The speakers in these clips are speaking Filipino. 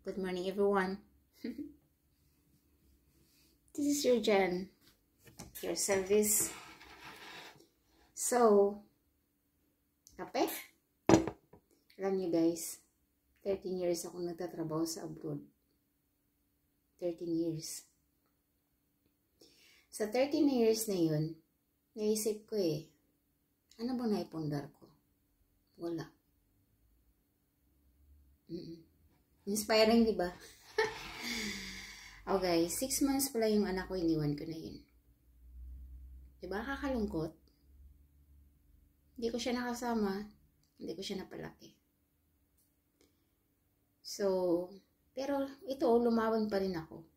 Good morning, everyone. This is your Jen, your service. So, kape? Alam niyo guys, 13 years akong nagtatrabaho sa abroad. 13 years. Sa 13 years na yun, naisip ko ano ba naipundar ko? Wala. Inspiring, di ba? Okay, 6 months pala yung anak ko, iniwan ko na yun. Diba, kakalungkot? Hindi ko siya nakasama, hindi ko siya napalaki. So, pero ito, lumawan pa rin ako.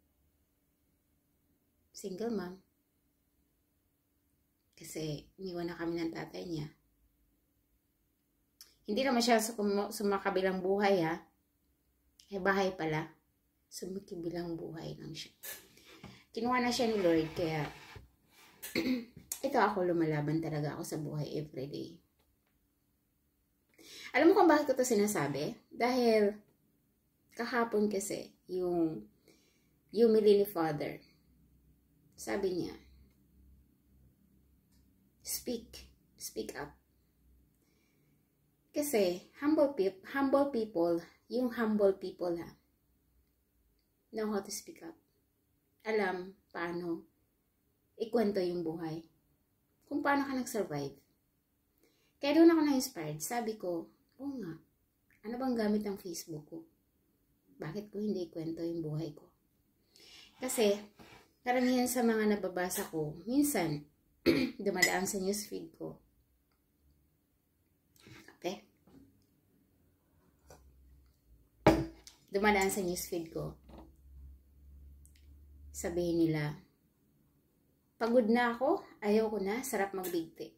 Single mom. Kasi, iniwan na kami ng tatay niya. Hindi naman siya sumakabilang buhay, ha? Bahay pala. Sumikibilang buhay lang siya. Kinuha na siya ni Lord, kaya ito ako, lumalaban talaga ako sa buhay everyday. Alam mo kung bakit ko ito sinasabi? Dahil kahapon kasi, yung humili ni Father, sabi niya, speak up. Kasi, humble people, yung humble people ha, know how to speak up. Alam paano ikwento yung buhay. Kung paano ka nag-survive. Kaya doon ako na-inspired. Sabi ko, oo nga, ano bang gamit ang Facebook ko? Bakit ko hindi ikwento yung buhay ko? Kasi, karamihan sa mga nababasa ko, minsan, dumadaan sa newsfeed ko. Okay? Dumadaan sa newsfeed ko. Sabihin nila, pagod na ako, ayaw ko na, sarap magbigti.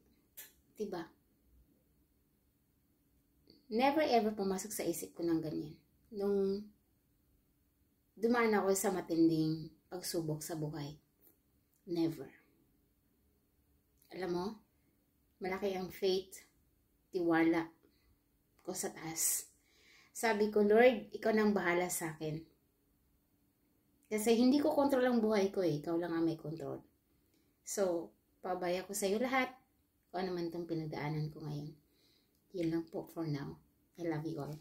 Diba? Never ever pumasok sa isip ko ng ganyan. Nung dumaan ako sa matinding pagsubok sa buhay. Never. Alam mo, malaki ang faith, tiwala ko sa taas. Sabi ko, Lord, ikaw nang bahala sa akin. Kasi hindi ko kontrol ang buhay ko ikaw lang ang may kontrol. So, pabaya ko sa iyo lahat. Kung ano man itong pinagdaanan ko ngayon. Yun lang po for now. I love you all.